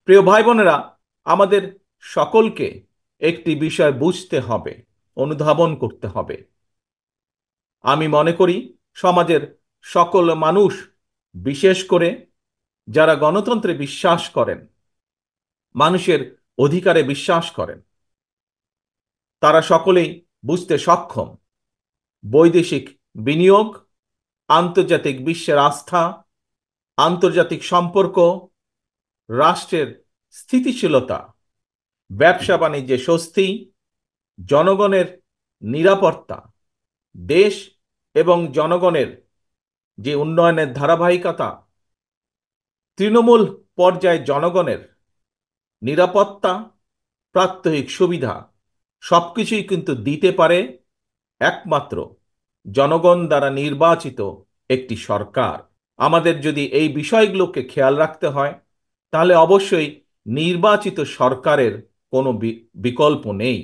প্রিয় ভাই বোনেরা, আমাদের সকলকে একটি বিষয় বুঝতে হবে, অনুধাবন করতে হবে। আমি মনে করি সমাজের সকল মানুষ, বিশেষ করে যারা গণতন্ত্রে বিশ্বাস করেন, মানুষের অধিকারে বিশ্বাস করেন, তারা সকলেই বুঝতে সক্ষম বৈদেশিক বিনিয়োগ, আন্তর্জাতিক বিশ্বের আস্থা, আন্তর্জাতিক সম্পর্ক, রাষ্ট্রের স্থিতিশীলতা, ব্যবসা বাণিজ্যে স্বস্তি, জনগণের নিরাপত্তা, দেশ এবং জনগণের যে উন্নয়নের ধারাবাহিকতা, তৃণমূল পর্যায়ে জনগণের নিরাপত্তা, প্রাত্যহিক সুবিধা সবকিছুই কিন্তু দিতে পারে একমাত্র জনগণ দ্বারা নির্বাচিত একটি সরকার। আমাদের যদি এই বিষয়গুলোকে খেয়াল রাখতে হয়, তাহলে অবশ্যই নির্বাচিত সরকারের কোনো বিকল্প নেই।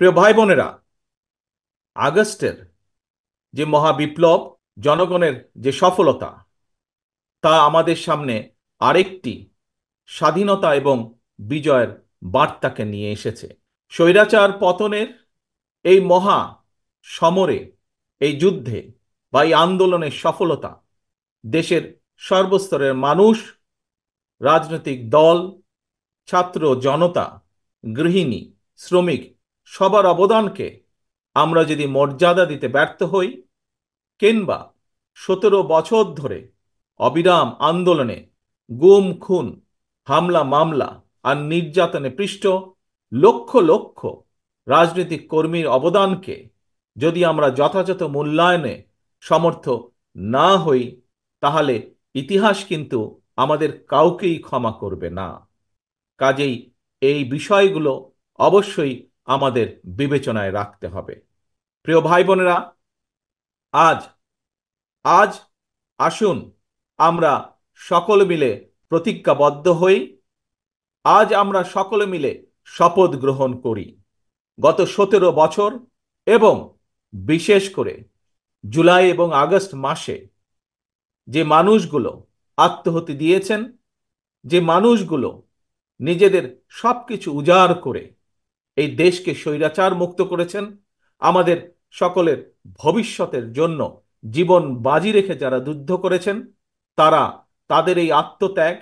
প্রিয় ভাই বোনেরা, আগস্টের যে মহাবিপ্লব, জনগণের যে সফলতা, তা আমাদের সামনে আরেকটি স্বাধীনতা এবং বিজয়ের বার্তাকে নিয়ে এসেছে। স্বৈরাচার পতনের এই মহা সমরে, এই যুদ্ধে বা এই আন্দোলনের সফলতা দেশের সর্বস্তরের মানুষ, রাজনৈতিক দল, ছাত্র জনতা, গৃহিণী, শ্রমিক সবার অবদানকে আমরা যদি মর্যাদা দিতে ব্যর্থ হই, কিংবা 17 বছর ধরে অবিরাম আন্দোলনে গুম খুন, হামলা মামলা আর নির্যাতনে পৃষ্ঠ লক্ষ লক্ষ রাজনৈতিক কর্মীর অবদানকে যদি আমরা যথাযথ মূল্যায়নে সমর্থ না হই, তাহলে ইতিহাস কিন্তু আমাদের কাউকেই ক্ষমা করবে না। কাজেই এই বিষয়গুলো অবশ্যই আমাদের বিবেচনায় রাখতে হবে। প্রিয় ভাই বোনেরা, আজ আজ আসুন আমরা সকলে মিলে প্রতিজ্ঞাবদ্ধ হই। আজ আমরা সকলে মিলে শপথ গ্রহণ করি, গত 17 বছর এবং বিশেষ করে জুলাই এবং আগস্ট মাসে যে মানুষগুলো আত্মহতি দিয়েছেন, যে মানুষগুলো নিজেদের সবকিছু উজাড় করে এই দেশকে স্বৈরাচার মুক্ত করেছেন, আমাদের সকলের ভবিষ্যতের জন্য জীবন বাজি রেখে যারা যুদ্ধ করেছেন, তারা, তাদের এই আত্মত্যাগ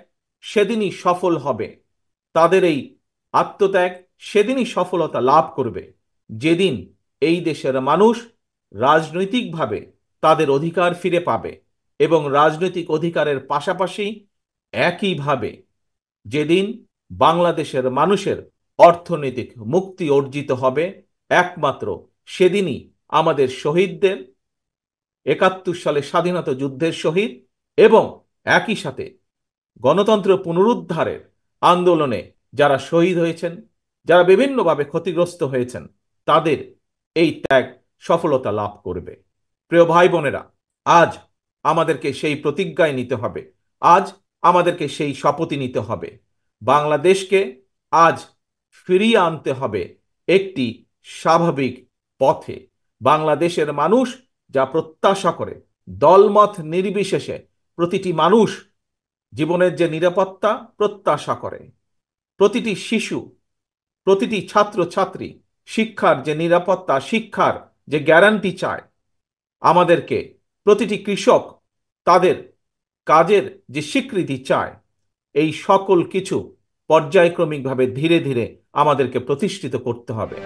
সেদিনই সফল হবে। তাদের এই আত্মত্যাগ সেদিনই সফলতা লাভ করবে, যেদিন এই দেশের মানুষ রাজনৈতিকভাবে তাদের অধিকার ফিরে পাবে এবং রাজনৈতিক অধিকারের পাশাপাশি একইভাবে যেদিন বাংলাদেশের মানুষের অর্থনৈতিক মুক্তি অর্জিত হবে, একমাত্র সেদিনই আমাদের শহীদদের, 71 সালে স্বাধীনতা যুদ্ধের শহীদ এবং একই সাথে গণতন্ত্র পুনরুদ্ধারের আন্দোলনে যারা শহীদ হয়েছেন, যারা বিভিন্নভাবে ক্ষতিগ্রস্ত হয়েছেন, তাদের এই ত্যাগ সফলতা লাভ করবে। প্রিয় ভাই বোনেরা, আজ আমাদেরকে সেই প্রতিজ্ঞায় নিতে হবে, আজ আমাদেরকে সেই শপথই নিতে হবে। বাংলাদেশকে আজ ফিরিয়ে আনতে হবে একটি স্বাভাবিক পথে। বাংলাদেশের মানুষ যা প্রত্যাশা করে, দলমত নির্বিশেষে প্রতিটি মানুষ জীবনের যে নিরাপত্তা প্রত্যাশা করে, প্রতিটি শিশু, প্রতিটি ছাত্র ছাত্রী শিক্ষার যে নিরাপত্তা, শিক্ষার যে গ্যারান্টি চায়, আমাদেরকে প্রতিটি কৃষক তাদের কাজের যে স্বীকৃতি চায়, এই সকল কিছু পর্যায়ক্রমিকভাবে ধীরে ধীরে আমাদেরকে প্রতিষ্ঠিত করতে হবে।